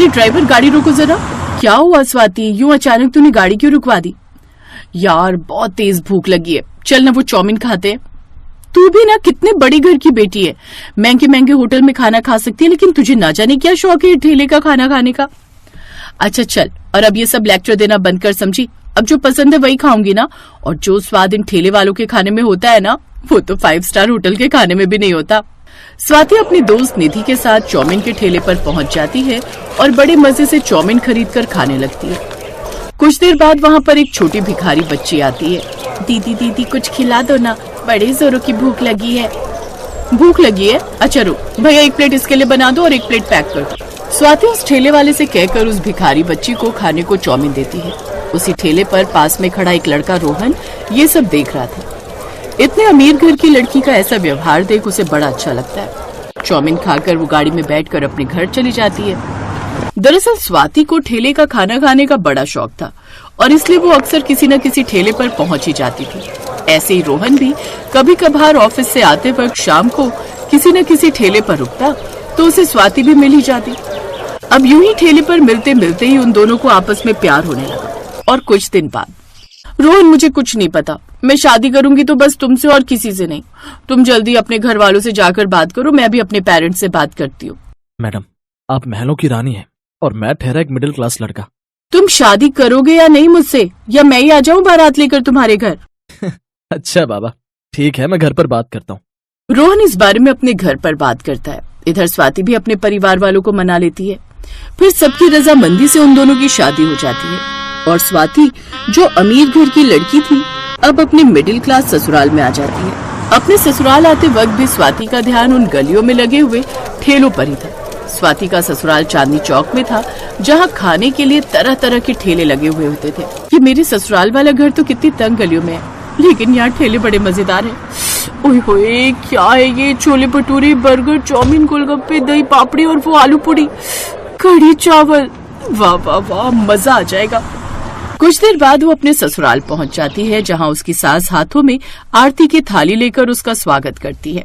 अरे ड्राइवर, गाड़ी रोको जरा। क्या हुआ स्वाति, यूं अचानक तूने गाड़ी क्यों रुकवा दी? यार बहुत तेज भूख लगी है, चल ना वो चाउमीन खाते हैं। तू भी ना कितने बड़े घर की बेटी है, महंगे महंगे होटल में खाना खा सकती है, लेकिन तुझे ना जाने क्या शौक है ठेले का खाना खाने का। अच्छा चल, और अब ये सब लेक्चर देना बंद कर समझी। अब जो पसंद है वही खाऊंगी ना, और जो स्वाद इन ठेले वालों के खाने में होता है ना, वो तो 5 स्टार होटल के खाने में भी नहीं होता। स्वाति अपनी दोस्त निधि के साथ चाउमीन के ठेले पर पहुंच जाती है और बड़े मजे से चाउमीन खरीद कर खाने लगती है। कुछ देर बाद वहाँ पर एक छोटी भिखारी बच्ची आती है। दीदी दीदी कुछ खिला दो ना, बड़े जोरों की भूख लगी है। भूख लगी है? अच्छा रुक भैया, 1 प्लेट इसके लिए बना दो और 1 प्लेट पैक कर दो। स्वाति उस ठेले वाले से कहकर उस भिखारी बच्ची को खाने को चाउमीन देती है। उसी ठेले पर पास में खड़ा एक लड़का रोहन ये सब देख रहा था। इतने अमीर घर की लड़की का ऐसा व्यवहार देख उसे बड़ा अच्छा लगता है। चाउमीन खाकर वो गाड़ी में बैठकर अपने घर चली जाती है। दरअसल स्वाति को ठेले का खाना खाने का बड़ा शौक था और इसलिए वो अक्सर किसी न किसी ठेले पर पहुंच ही जाती थी। ऐसे ही रोहन भी कभी कभार ऑफिस से आते वक्त शाम को किसी न किसी ठेले पर रुकता तो उसे स्वाति भी मिल ही जाती। अब यूं ही ठेले पर मिलते मिलते ही उन दोनों को आपस में प्यार होने लगा। और कुछ दिन बाद, रोहन मुझे कुछ नहीं पता, मैं शादी करूंगी तो बस तुमसे और किसी से नहीं। तुम जल्दी अपने घर वालों से जाकर बात करो, मैं भी अपने पेरेंट्स से बात करती हूँ। मैडम, आप महलों की रानी हैं और मैं ठहरा एक मिडिल क्लास लड़का। तुम शादी करोगे या नहीं मुझसे, या मैं ही आ जाऊँ बारात लेकर तुम्हारे घर? अच्छा बाबा, ठीक है, मैं घर पर बात करता हूँ। रोहन इस बारे में अपने घर पर बात करता है। इधर स्वाति भी अपने परिवार वालों को मना लेती है। फिर सबकी रजामंदी से उन दोनों की शादी हो जाती है और स्वाति जो अमीर घर की लड़की थी अब अपने मिडिल क्लास ससुराल में आ जाती है। अपने ससुराल आते वक्त भी स्वाति का ध्यान उन गलियों में लगे हुए ठेलों पर ही था। स्वाति का ससुराल चांदनी चौक में था, जहाँ खाने के लिए तरह तरह के ठेले लगे हुए होते थे। ये मेरे ससुराल वाला घर तो कितनी तंग गलियों में है, लेकिन यहाँ ठेले बड़े मजेदार हैं। ओए होए, क्या है ये? छोले भटूरे, बर्गर, चाउमीन, गोलगप्पे, दही पापड़ी और वो आलू पूरी, कढ़ी चावल, वाह वाह वाह, मजा आ जाएगा। कुछ देर बाद वो अपने ससुराल पहुंच जाती है, जहां उसकी सास हाथों में आरती की थाली लेकर उसका स्वागत करती है।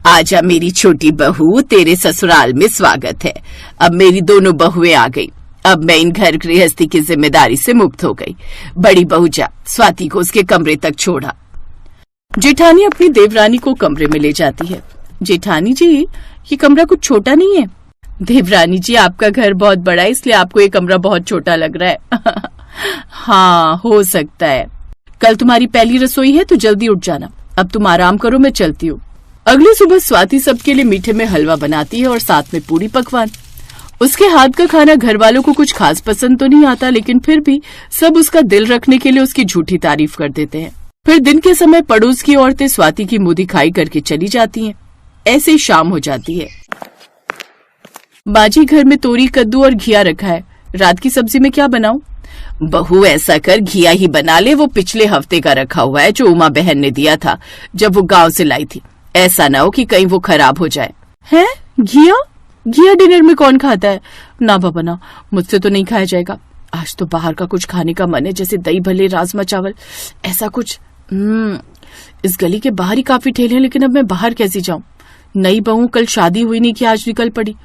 आजा मेरी छोटी बहू, तेरे ससुराल में स्वागत है। अब मेरी दोनों बहुएं आ गई। अब मैं इन घर गृहस्थी की जिम्मेदारी से मुक्त हो गई। बड़ी बहू जा स्वाति को उसके कमरे तक छोड़ा। जेठानी अपनी देवरानी को कमरे में ले जाती है। जेठानी जी, ये कमरा कुछ छोटा नहीं है? देवरानी जी, आपका घर बहुत बड़ा है, इसलिए आपको ये कमरा बहुत छोटा लग रहा है। हाँ, हो सकता है। कल तुम्हारी पहली रसोई है तो जल्दी उठ जाना। अब तुम आराम करो, मैं चलती हूँ। अगली सुबह स्वाति सबके लिए मीठे में हलवा बनाती है और साथ में पूरी पकवान। उसके हाथ का खाना घर वालों को कुछ खास पसंद तो नहीं आता, लेकिन फिर भी सब उसका दिल रखने के लिए उसकी झूठी तारीफ कर देते हैं। फिर दिन के समय पड़ोस की औरतें स्वाति की मुंह दिखाई करके चली जाती हैं। ऐसे ही शाम हो जाती है। बाजी, घर में तोरी, कद्दू और घिया रखा है, रात की सब्जी में क्या बनाऊं? बहू, ऐसा कर घिया ही बना ले, वो पिछले हफ्ते का रखा हुआ है जो उमा बहन ने दिया था जब वो गांव से लाई थी। ऐसा ना हो कि कहीं वो खराब हो जाए। हैं? घिया? घिया डिनर में कौन खाता है? ना बाबा ना, मुझसे तो नहीं खाया जाएगा। आज तो बाहर का कुछ खाने का मन है, जैसे दही भल्ले, राजमा चावल, ऐसा कुछ। इस गली के बाहर ही काफी ठेले हैं, लेकिन अब मैं बाहर कैसे जाऊं? नई बहू, कल शादी हुई नहीं कि आज निकल पड़ी।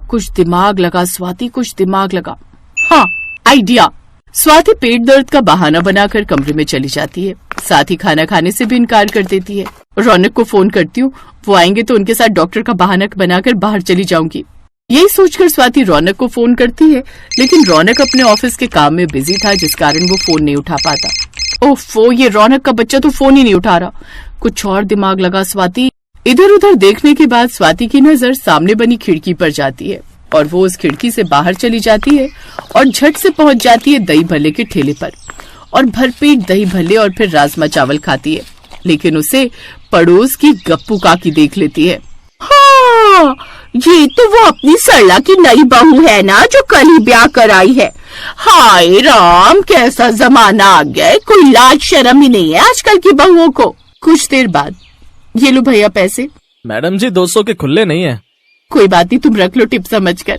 कुछ दिमाग लगा स्वाति, कुछ दिमाग लगा। हाँ, आइडिया। स्वाति पेट दर्द का बहाना बनाकर कमरे में चली जाती है, साथ ही खाना खाने से भी इनकार कर देती है। रौनक को फोन करती हूँ, वो आएंगे तो उनके साथ डॉक्टर का बहाना बनाकर बाहर चली जाऊंगी। यही सोचकर स्वाति रौनक को फोन करती है, लेकिन रौनक अपने ऑफिस के काम में बिजी था, जिस कारण वो फोन नहीं उठा पाता। ओफो, ये रौनक का बच्चा तो फोन ही नहीं उठा रहा। कुछ और दिमाग लगा स्वाति। इधर उधर देखने के बाद स्वाति की नजर सामने बनी खिड़की पर जाती है और वो उस खिड़की से बाहर चली जाती है और झट से पहुंच जाती है दही भल्ले के ठेले पर और भरपेट दही भल्ले और फिर राजमा चावल खाती है। लेकिन उसे पड़ोस की गप्पू काकी देख लेती है। हाँ, ये तो वो अपनी सरला की नई बहू है ना, जो कल ही ब्याह कराई है। हाय राम, कैसा जमाना आ गया है, कोई लाज शर्म ही नहीं है आजकल की बहुओं को। कुछ देर बाद, ये लो भैया पैसे। मैडम जी, 200 के खुले नहीं है। कोई बात नहीं, तुम रख लो टिप समझकर।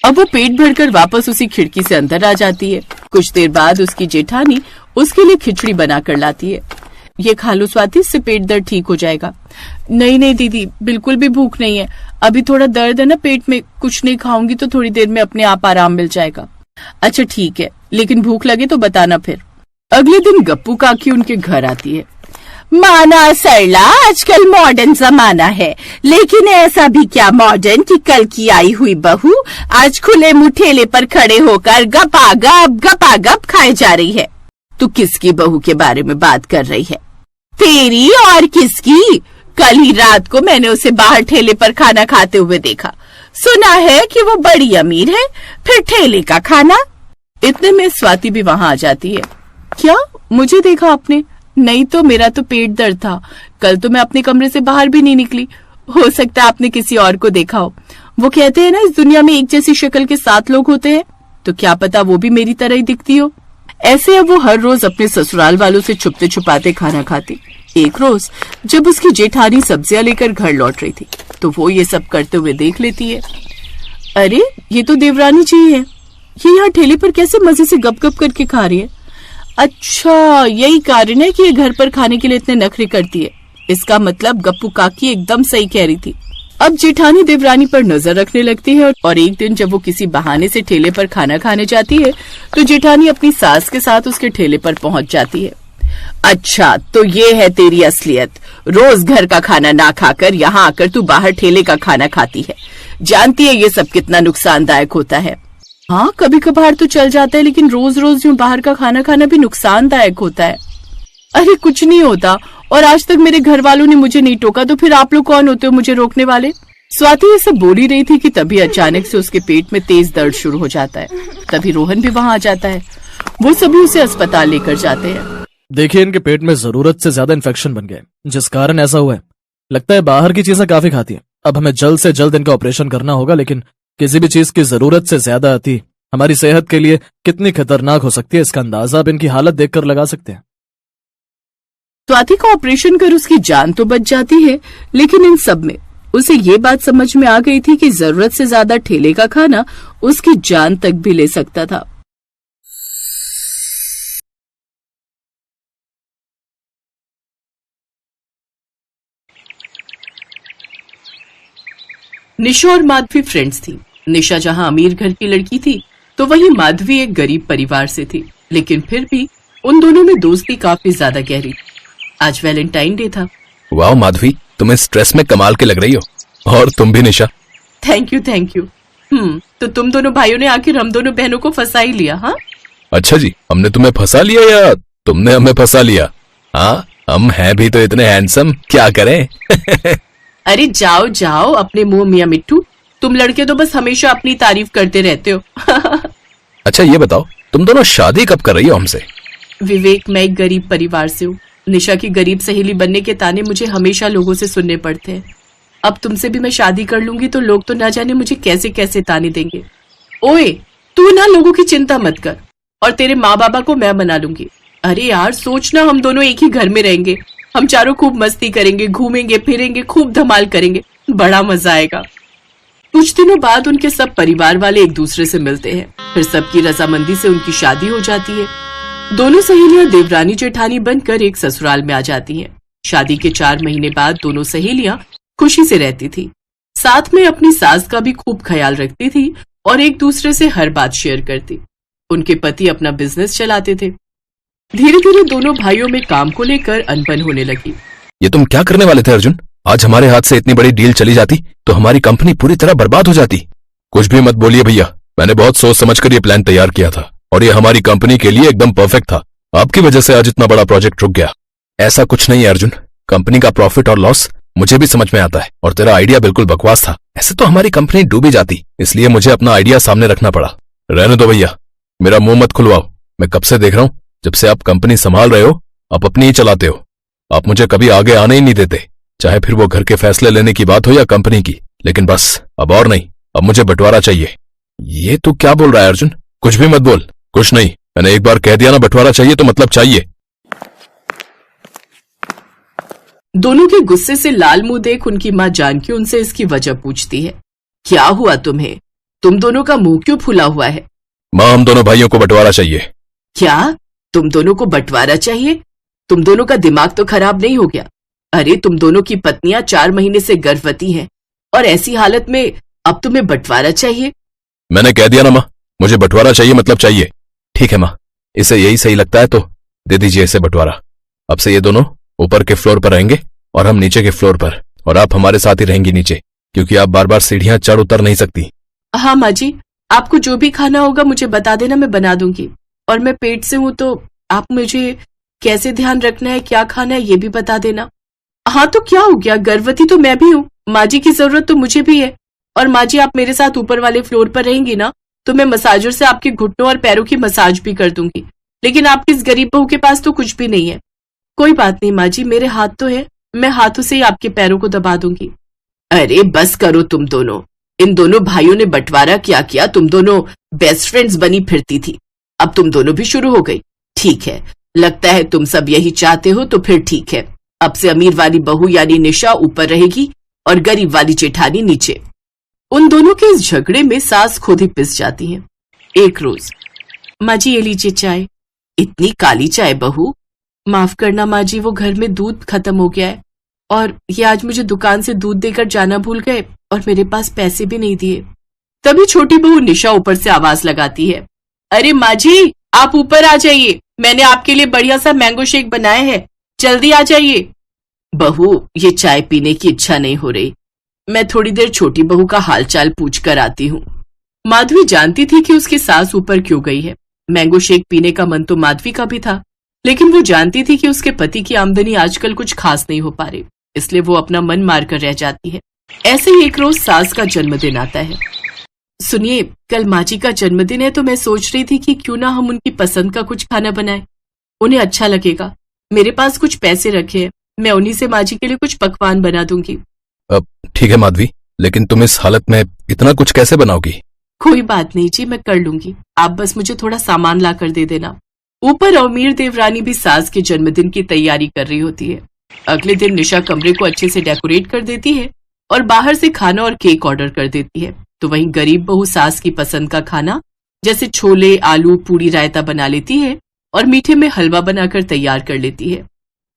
अब वो पेट भरकर वापस उसी खिड़की से अंदर आ जाती है। कुछ देर बाद उसकी जेठानी उसके लिए खिचड़ी बना कर लाती है। ये खा लो स्वाति, इससे पेट दर्द ठीक हो जाएगा। नहीं नहीं दीदी, बिल्कुल भी भूख नहीं है। अभी थोड़ा दर्द है ना पेट में, कुछ नहीं खाऊंगी तो थोड़ी देर में अपने आप आराम मिल जाएगा। अच्छा ठीक है, लेकिन भूख लगे तो बताना फिर। अगले दिन गप्पू काकी उनके घर आती है। माना सरला, आजकल मॉडर्न जमाना है, लेकिन ऐसा भी क्या मॉडर्न कि कल की आई हुई बहू आज खुले मुंह ठेले पर खड़े होकर गपागप खाए जा रही है। तू किसकी बहू के बारे में बात कर रही है? तेरी और किसकी? कल ही रात को मैंने उसे बाहर ठेले पर खाना खाते हुए देखा। सुना है कि वो बड़ी अमीर है, फिर ठेले का खाना। इतने में स्वाति भी वहां आ जाती है। क्या मुझे देखा आपने? नहीं तो मेरा तो पेट दर्द था। कल तो मैं अपने कमरे से बाहर भी नहीं निकली। हो सकता है आपने किसी और को देखा हो। वो कहते हैं ना, इस दुनिया में एक जैसी शक्ल के 7 लोग होते हैं, तो क्या पता वो भी मेरी तरह ही दिखती हो। ऐसे अब वो हर रोज अपने ससुराल वालों से छुपते छुपाते खाना खाती। एक रोज जब उसकी जेठानी सब्जियां लेकर घर लौट रही थी, तो वो ये सब करते हुए देख लेती है। अरे ये तो देवरानी जी है, ये यहाँ ठेले पर कैसे मजे से गप करके खा रही है। अच्छा यही कारण है कि ये घर पर खाने के लिए इतने नखरे करती है। इसका मतलब गप्पू काकी एकदम सही कह रही थी। अब जेठानी देवरानी पर नजर रखने लगती है और एक दिन जब वो किसी बहाने से ठेले पर खाना खाने जाती है, तो जेठानी अपनी सास के साथ उसके ठेले पर पहुंच जाती है। अच्छा तो ये है तेरी असलियत, रोज घर का खाना ना खाकर यहाँ आकर तू बाहर ठेले का खाना खाती है। जानती है ये सब कितना नुकसानदायक होता है। हाँ कभी कभार तो चल जाता है, लेकिन रोज रोज यूं बाहर का खाना खाना भी नुकसानदायक होता है। अरे कुछ नहीं होता, और आज तक मेरे घर वालों ने मुझे नहीं टोका, तो फिर आप लोग कौन होते हो मुझे रोकने वाले? स्वाति ये सब बोल ही रही थी कि तभी अचानक से उसके पेट में तेज दर्द शुरू हो जाता है। तभी रोहन भी वहां आ जाता है। वो सभी उसे अस्पताल लेकर जाते हैं। देखिए इनके पेट में जरूरत से ज्यादा इन्फेक्शन बन गए, जिस कारण ऐसा हुआ है। लगता है बाहर की चीजें काफी खाती है। अब हमें जल्द से जल्द इनका ऑपरेशन करना होगा, लेकिन किसी भी चीज की जरूरत से ज्यादा आती हमारी सेहत के लिए कितनी खतरनाक हो सकती है, इसका अंदाजा अब इनकी हालत देखकर लगा सकते हैं। स्वाति का ऑपरेशन कर उसकी जान तो बच जाती है, लेकिन इन सब में उसे ये बात समझ में आ गई थी कि जरूरत से ज्यादा ठेले का खाना उसकी जान तक भी ले सकता था। निशा और माधवी फ्रेंड्स थी। निशा जहां अमीर घर की लड़की थी, तो वहीं माधवी एक गरीब परिवार से थी, लेकिन फिर भी उन दोनों में दोस्ती काफी ज्यादा गहरी। आज वैलेंटाइन डे था। वाह माधवी, तुम इस ड्रेस में कमाल के लग रही हो, और तुम भी निशा। Thank you. तो तुम दोनों भाइयों ने आखिर हम दोनों बहनों को फंसा ही लिया। हाँ अच्छा जी, हमने तुम्हें फंसा लिया या तुमने हमें फंसा लिया? हाँ हम हैं भी तो इतने हैंडसम, क्या करें? अरे जाओ जाओ अपने मुंह मियां मिट्टू, तुम लड़के तो बस हमेशा अपनी तारीफ करते रहते हो। अच्छा ये बताओ, तुम दोनों शादी कब कर रही हो हमसे? विवेक, मैं एक गरीब परिवार से हूँ। निशा की गरीब सहेली बनने के ताने मुझे हमेशा लोगों से सुनने पड़ते हैं। अब तुमसे भी मैं शादी कर लूंगी तो लोग तो ना जाने मुझे कैसे कैसे ताने देंगे। ओए तू ना लोगों की चिंता मत कर, और तेरे माँ बाबा को मैं मना लूंगी। अरे यार सोचना, हम दोनों एक ही घर में रहेंगे, हम चारों खूब मस्ती करेंगे, घूमेंगे फिरेंगे, खूब धमाल करेंगे, बड़ा मजा आएगा। कुछ दिनों बाद उनके सब परिवार वाले एक दूसरे से मिलते हैं। फिर सबकी रजामंदी से उनकी शादी हो जाती है। दोनों सहेलियां देवरानी जेठानी बनकर एक ससुराल में आ जाती हैं। शादी के 4 महीने बाद दोनों सहेलियां खुशी से रहती थी, साथ में अपनी सास का भी खूब ख्याल रखती थी और एक दूसरे से हर बात शेयर करती। उनके पति अपना बिजनेस चलाते थे। धीरे धीरे दोनों भाइयों में काम को लेकर अनबन होने लगी। ये तुम क्या करने वाले थे अर्जुन? आज हमारे हाथ से इतनी बड़ी डील चली जाती तो हमारी कंपनी पूरी तरह बर्बाद हो जाती। कुछ भी मत बोलिए भैया, मैंने बहुत सोच समझकर ये प्लान तैयार किया था और ये हमारी कंपनी के लिए एकदम परफेक्ट था। आपकी वजह से आज इतना बड़ा प्रोजेक्ट रुक गया। ऐसा कुछ नहीं है अर्जुन, कंपनी का प्रॉफिट और लॉस मुझे भी समझ में आता है, और तेरा आइडिया बिल्कुल बकवास था। ऐसे तो हमारी कंपनी डूबी जाती, इसलिए मुझे अपना आइडिया सामने रखना पड़ा। रहने दो भैया, मेरा मुंह मत खुलवाओ। मैं कब से देख रहा हूँ, जब से आप कंपनी संभाल रहे हो आप अपनी ही चलाते हो। आप मुझे कभी आगे आने ही नहीं देते, चाहे फिर वो घर के फैसले लेने की बात हो या कंपनी की। लेकिन बस अब और नहीं, अब मुझे बंटवारा चाहिए। ये तू क्या बोल रहा है अर्जुन? कुछ भी मत बोल। कुछ नहीं, मैंने एक बार कह दिया ना बंटवारा चाहिए तो मतलब चाहिए। दोनों के गुस्से से लाल मुंह देख उनकी माँ जानकी उनसे इसकी वजह पूछती है। क्या हुआ तुम्हें? तुम दोनों का मुंह क्यों फुला हुआ है? माँ हम दोनों भाइयों को बंटवारा चाहिए। क्या तुम दोनों को बंटवारा चाहिए? तुम दोनों का दिमाग तो खराब नहीं हो गया? अरे तुम दोनों की पत्नियां 4 महीने से गर्भवती हैं और ऐसी हालत में अब तुम्हें बंटवारा चाहिए। मैंने कह दिया ना माँ, मुझे बंटवारा चाहिए मतलब चाहिए। ठीक है माँ, इसे यही सही लगता है तो दे दीजिए इसे बंटवारा। अब से ये दोनों ऊपर के फ्लोर पर रहेंगे और हम नीचे के फ्लोर पर, और आप हमारे साथ ही रहेंगी नीचे, क्योंकि आप बार बार सीढ़ियां चढ़ उतर नहीं सकती। हाँ माँ जी, आपको जो भी खाना होगा मुझे बता देना, मैं बना दूंगी। और मैं पेट से हूँ तो आप मुझे कैसे ध्यान रखना है, क्या खाना है, ये भी बता देना। हाँ तो क्या हो गया, गर्भवती तो मैं भी हूँ, माँ जी की जरूरत तो मुझे भी है। और माँ जी आप मेरे साथ ऊपर वाले फ्लोर पर रहेंगी ना, तो मैं मसाजर से आपके घुटनों और पैरों की मसाज भी कर दूंगी। लेकिन आपकी इस गरीब बहू के पास तो कुछ भी नहीं है। कोई बात नहीं माँ जी, मेरे हाथ तो है, मैं हाथों से ही आपके पैरों को दबा दूंगी। अरे बस करो तुम दोनों, इन दोनों भाइयों ने बंटवारा क्या किया, तुम दोनों बेस्ट फ्रेंड्स बनी फिरती थी, अब तुम दोनों भी शुरू हो गई। ठीक है, लगता है तुम सब यही चाहते हो, तो फिर ठीक है, अब से अमीर वाली बहू यानी निशा ऊपर रहेगी और गरीब वाली जेठानी नीचे। उन दोनों के इस झगड़े में सास खुद ही पिस जाती है। एक रोज, माँ जी ये लीजिए चाय। इतनी काली चाय बहू? माफ करना माँ जी, वो घर में दूध खत्म हो गया है और ये आज मुझे दुकान से दूध देकर जाना भूल गए और मेरे पास पैसे भी नहीं दिए। तभी छोटी बहू निशा ऊपर से आवाज लगाती है, अरे माँ जी आप ऊपर आ जाइए, मैंने आपके लिए बढ़िया सा मैंगो शेक बनाया है, जल्दी आ जाइए। बहू ये चाय पीने की इच्छा नहीं हो रही, मैं थोड़ी देर छोटी बहू का हालचाल पूछ कर आती हूँ। माधवी जानती थी कि उसकी सास ऊपर क्यों गई है। मैंगो शेक पीने का मन तो माधवी का भी था, लेकिन वो जानती थी कि उसके पति की आमदनी आजकल कुछ खास नहीं हो पा रही, इसलिए वो अपना मन मार कर रह जाती है। ऐसे ही एक रोज सास का जन्मदिन आता है। सुनिए, कल माँ जी का जन्मदिन है तो मैं सोच रही थी कि क्यों ना हम उनकी पसंद का कुछ खाना बनाएं, उन्हें अच्छा लगेगा। मेरे पास कुछ पैसे रखे हैं, मैं उन्हीं से माँ जी के लिए कुछ पकवान बना दूंगी। अब ठीक है माधवी, लेकिन तुम इस हालत में इतना कुछ कैसे बनाओगी? कोई बात नहीं जी, मैं कर लूंगी, आप बस मुझे थोड़ा सामान ला कर दे देना। ऊपर अमीर देवरानी भी सास के जन्मदिन की तैयारी कर रही होती है। अगले दिन निशा कमरे को अच्छे से डेकोरेट कर देती है और बाहर से खाना और केक ऑर्डर कर देती है। तो वहीं गरीब बहू सास की पसंद का खाना जैसे छोले, आलू, पूड़ी, रायता बना लेती है और मीठे में हलवा बनाकर तैयार कर लेती है।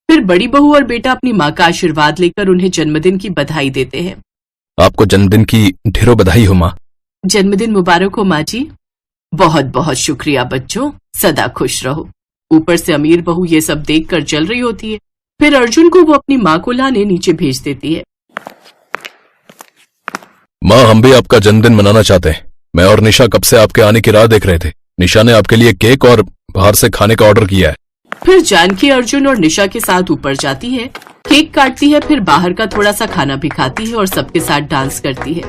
फिर बड़ी बहू और बेटा अपनी माँ का आशीर्वाद लेकर उन्हें जन्मदिन की बधाई देते हैं। आपको जन्मदिन की ढेरों बधाई हो माँ। जन्मदिन मुबारक हो माँ जी। बहुत बहुत शुक्रिया बच्चों, सदा खुश रहो। ऊपर से अमीर बहू ये सब देखकर जल रही होती है। फिर अर्जुन को वो अपनी माँ को लाने नीचे भेज देती है। माँ हम भी आपका जन्मदिन मनाना चाहते हैं। मैं और निशा कब से आपके आने की राह देख रहे थे। निशा ने आपके लिए केक और बाहर से खाने का ऑर्डर किया है। फिर जानकी अर्जुन और निशा के साथ ऊपर जाती है, केक काटती है, फिर बाहर का थोड़ा सा खाना भी खाती है और सबके साथ डांस करती है।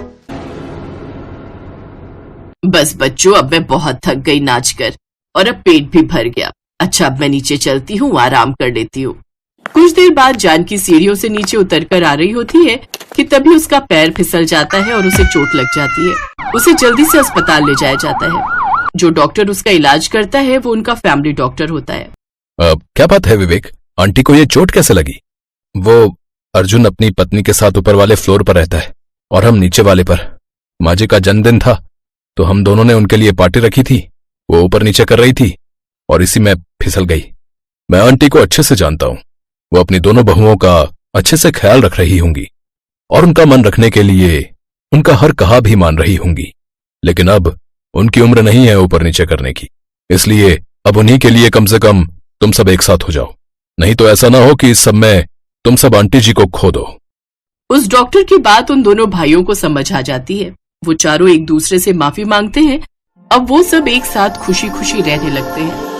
बस बच्चों, अब मैं बहुत थक गई नाच कर और अब पेट भी भर गया। अच्छा अब मैं नीचे चलती हूँ, आराम कर लेती हूँ। कुछ देर बाद जानकी सीढ़ियों से नीचे उतरकर आ रही होती है कि तभी उसका पैर फिसल जाता है और उसे चोट लग जाती है। उसे जल्दी से अस्पताल ले जाया जाता है। जो डॉक्टर उसका इलाज करता है वो उनका फैमिली डॉक्टर होता है। क्या बात है विवेक, आंटी को ये चोट कैसे लगी? वो अर्जुन अपनी पत्नी के साथ ऊपर वाले फ्लोर पर रहता है और हम नीचे वाले पर। माँ जी का जन्मदिन था तो हम दोनों ने उनके लिए पार्टी रखी थी, वो ऊपर नीचे कर रही थी और इसी में फिसल गई। मैं आंटी को अच्छे से जानता हूँ, वो अपनी दोनों बहुओं का अच्छे से ख्याल रख रही होंगी और उनका मन रखने के लिए उनका हर कहा भी मान रही होंगी। लेकिन अब उनकी उम्र नहीं है ऊपर नीचे करने की, इसलिए अब उन्हीं के लिए कम से कम तुम सब एक साथ हो जाओ, नहीं तो ऐसा ना हो कि इस सब में तुम सब आंटी जी को खो दो। उस डॉक्टर की बात उन दोनों भाइयों को समझ आ जाती है। वो चारों एक दूसरे से माफी मांगते हैं। अब वो सब एक साथ खुशी खुशी रहने लगते हैं।